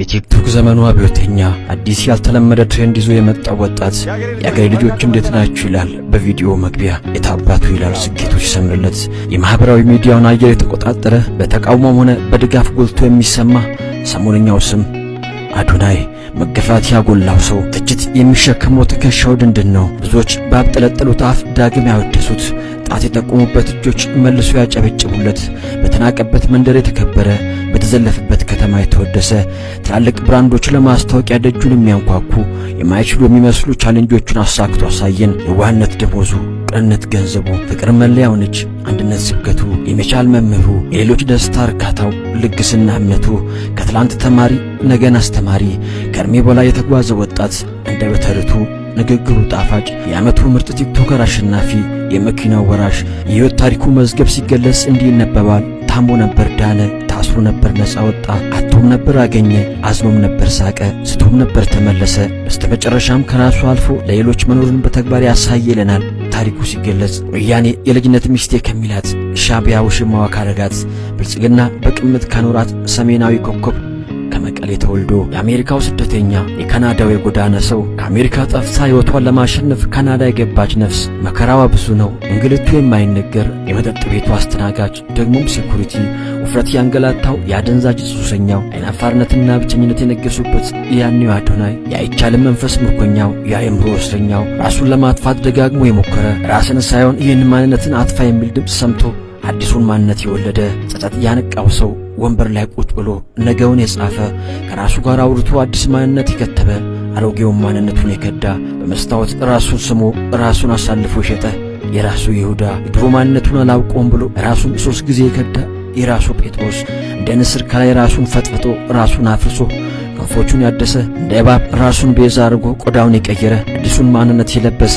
የቲክቶክ ዘመኑ አብዮተኛ አዲስ ያልተለመደ ትሬንድ ይዞ የመጣው ወጣት የአገሬ ልጆች እንዴት ናችሁ ይላል በቪዲዮ መግቢያ። የታባቱ ይላል ስኬቱ ሲሰምርለት። የማህበራዊ ሚዲያውን አየር የተቆጣጠረ በተቃውሞም ሆነ በድጋፍ ጎልቶ የሚሰማ ሰሞነኛው ስም አዶናይ መገፋት ያጎላው ሰው ትችት የሚሸከመው ትከሻው ድንድን ነው። ብዙዎች ባብጠለጠሉት አፍ ዳግም ያወደሱት፣ ጣት የጠቆሙበት እጆች መልሶ ያጨበጭቡለት፣ በተናቀበት መንደር የተከበረ፣ በተዘለፈበት ከተማ የተወደሰ፣ ትላልቅ ብራንዶች ለማስታወቂያ ደጁን የሚያንኳኩ፣ የማይችሉ የሚመስሉ ቻሌንጆቹን አሳክቶ አሳየን። የዋህነት ደሞዙ፣ ቅንነት ገንዘቡ፣ ፍቅር መለያው ነች፣ አንድነት ስብከቱ፣ የመቻል መምህሩ፣ የሌሎች ደስታ እርካታው፣ ልግስና እምነቱ፣ ከትላንት ተማሪ ነገን አስተማሪ፣ ከእድሜ በላይ የተጓዘ ወጣት፣ አንደበተ ርቱዕ ንግግሩ ጣፋጭ፣ የዓመቱ ምርጥ ቲክቶከር አሸናፊ፣ የመኪናው ወራሽ። የሕይወት ታሪኩ መዝገብ ሲገለጽ እንዲህ ይነበባል። ታሞ ነበር ዳነ፣ ታስሮ ነበር ነፃ ወጣ፣ አጥቶም ነበር አገኘ፣ አዝኖም ነበር ሳቀ፣ ስቶም ነበር ተመለሰ፣ በስተመጨረሻም ከራሱ አልፎ ለሌሎች መኖርን በተግባር ያሳየ ይለናል ታሪኩ ሲገለጽ። ወያኔ የልጅነት ሚስቴ ከሚላት፣ ሻዕቢያ ውሽማዋ ካረጋት፣ ብልጽግና በቅምት ካኖራት ሰሜናዊ ኮከብ ከመቀሌ ተወልዶ የአሜሪካው ስደተኛ የካናዳው የጎዳና ሰው ከአሜሪካ ጠፍታ ሕይወቷን ለማሸነፍ ካናዳ የገባች ነፍስ መከራዋ ብዙ ነው፣ እንግልቱ የማይነገር የመጠጥ ቤቱ አስተናጋጅ ደግሞም ሴኩሪቲ፣ ውፍረት ያንገላታው የአደንዛዥ ሱሰኛው፣ አይናፋርነትና ብቸኝነት የነገሱበት ያኔው አዶናይ፣ የአይቻልም መንፈስ ምርኮኛው፣ የአእምሮ እስረኛው፣ ራሱን ለማጥፋት ደጋግሞ የሞከረ ራስን ሳይሆን ይህን ማንነትን አጥፋ የሚል ድምፅ ሰምቶ አዲሱን ማንነት የወለደ ጸጸት ያነቃው ሰው ወንበር ላይ ቁጭ ብሎ ነገውን የጻፈ ከራሱ ጋር አውርቶ አዲስ ማንነት የከተበ አሮጌውን ማንነቱን የከዳ በመስታወት ራሱን ስሞ ራሱን አሳልፎ የሸጠ የራሱ ይሁዳ የድሮ ማንነቱን አላውቀውም ብሎ ራሱን 3 ጊዜ የከዳ የራሱ ጴጥሮስ እንደ ንስር ከላይ ራሱን ፈጥፍጦ ራሱን አፍርሶ ክንፎቹን ያደሰ እንደ እባብ ራሱን ቤዛ አድርጎ ቆዳውን የቀየረ አዲሱን ማንነት የለበሰ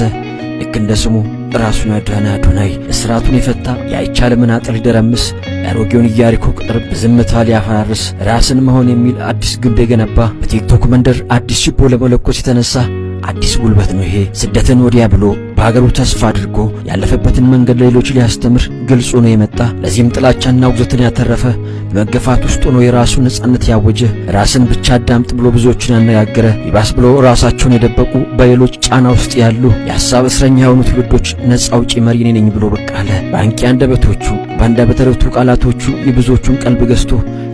ልክ እንደ ስሙ ራሱን ያዳነ አዶናይ እስራቱን የፈታ የአይቻልምን አጥር ሊደረምስ የአሮጌውን ኢያሪኮ ቅጥር በዝምታ ሊያፈራርስ ራስን መሆን የሚል አዲስ ግንብ የገነባ በቲክቶክ መንደር አዲስ ችቦ ለመለኮስ የተነሳ አዲስ ጉልበት ነው ይሄ። ስደትን ወዲያ ብሎ በሀገሩ ተስፋ አድርጎ ያለፈበትን መንገድ ለሌሎች ሊያስተምር ግልጽ ሆኖ የመጣ ለዚህም ጥላቻና ውግዘትን ያተረፈ በመገፋት ውስጥ ሆኖ የራሱን ነጻነት ያወጀ ራስን ብቻ አዳምጥ ብሎ ብዙዎችን ያነጋገረ ይባስ ብሎ ራሳቸውን የደበቁ በሌሎች ጫና ውስጥ ያሉ የሐሳብ እስረኛ የሆኑ ትውልዶች ነጻ አውጪ መሪ እኔ ነኝ ብሎ ብቅ አለ። በአንቂ አንደበቶቹ በአንደበተ ርቱዕ ቃላቶቹ የብዙዎቹን ቀልብ ገዝቶ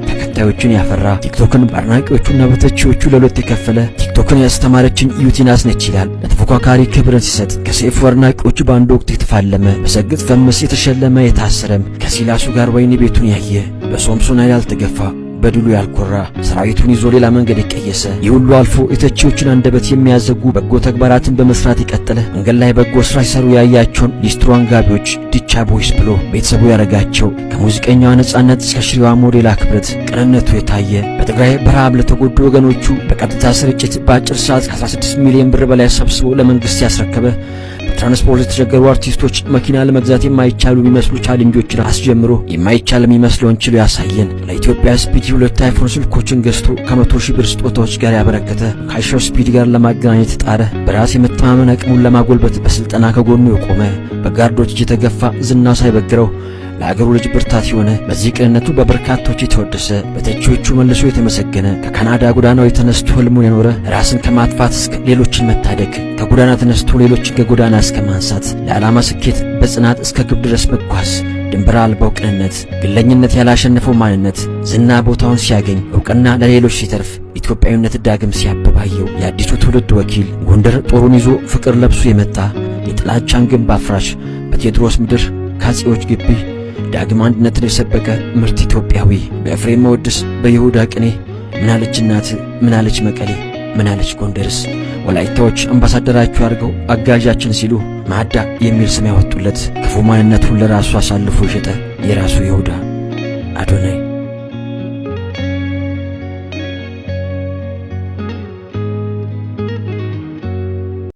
ተከታዮችን ያፈራ ቲክቶክን በአድናቂዎቹና በተቺዎቹ ለሁለት የከፈለ ቲክቶክን ያስተማረችን ዩቲናስ ነች ይላል። ለተፎካካሪ ክብርን ሲሰጥ ከሰይፉ አድናቂዎች በአንድ ወቅት የተፋለመ በሰግጥ ፈመስ የተሸለመ የታሰረም ከሲላሱ ጋር ወይን ቤቱን ያየ በሶምሶን ኃይል ያልተገፋ በድሉ ያልኮራ ሰራዊቱን ይዞ ሌላ መንገድ የቀየሰ የሁሉ አልፎ የተቺዎችን አንደበት የሚያዘጉ በጎ ተግባራትን በመስራት የቀጠለ መንገድ ላይ በጎ ስራ ሲሰሩ ያያቸውን ሊስትሮ አንጋቢዎች ዲቻ ቦይስ ብሎ ቤተሰቡ ያረጋቸው ከሙዚቀኛዋ ነጻነት እስከ ሽሪዋ ሞዴል አክብረት ቅንነቱ የታየ በትግራይ በረሃብ ለተጎዱ ወገኖቹ በቀጥታ ስርጭት በአጭር ሰዓት ከ16 ሚሊዮን ብር በላይ ሰብስቦ ለመንግስት ያስረከበ በትራንስፖርት የተቸገሩ አርቲስቶች መኪና ለመግዛት የማይቻሉ የሚመስሉ ቻሌንጆችን አስጀምሮ የማይቻል የሚመስለውን ችሎ ያሳየን ለኢትዮጵያ ስፒድ 2 አይፎን ስልኮችን ገዝቶ ከ100,000 ብር ስጦታዎች ጋር ያበረከተ ከአይሻው ስፒድ ጋር ለማገናኘት ጣረ በራስ የመተማመን አቅሙን ለማጎልበት በስልጠና ከጎኑ የቆመ በጋርዶች የተገፋ ዝና ሳይበግረው ለአገሩ ልጅ ብርታት የሆነ በዚህ ቅንነቱ በበርካቶች የተወደሰ በተቺዎቹ መልሶ የተመሰገነ ከካናዳ ጎዳናው የተነስቶ ህልሙን የኖረ ራስን ከማጥፋት እስከ ሌሎችን መታደግ ከጎዳና ተነስቶ ሌሎችን ከጎዳና እስከ ማንሳት ለዓላማ ስኬት በጽናት እስከ ግብ ድረስ መጓዝ ድንበር አልባው ቅንነት ግለኝነት ያላሸነፈው ማንነት ዝና ቦታውን ሲያገኝ ዕውቅና ለሌሎች ሲተርፍ ኢትዮጵያዊነት ዳግም ሲያብባየው የአዲሱ ትውልድ ወኪል ጎንደር ጦሩን ይዞ ፍቅር ለብሶ የመጣ የጥላቻን ግንብ አፍራሽ በቴዎድሮስ ምድር ከአፄዎች ግቢ ዳግም አንድነትን የሰበከ ምርት ኢትዮጵያዊ በኤፍሬም መወድስ በይሁዳ ቅኔ ምናለች እናት ምናለች መቀሌ ምናለች ጎንደርስ ወላይታዎች አምባሳደራቸው አድርገው አጋዣችን ሲሉ ማዳ የሚል ስም ያወጡለት ክፉ ማንነቱን ለራሱ አሳልፎ የሸጠ የራሱ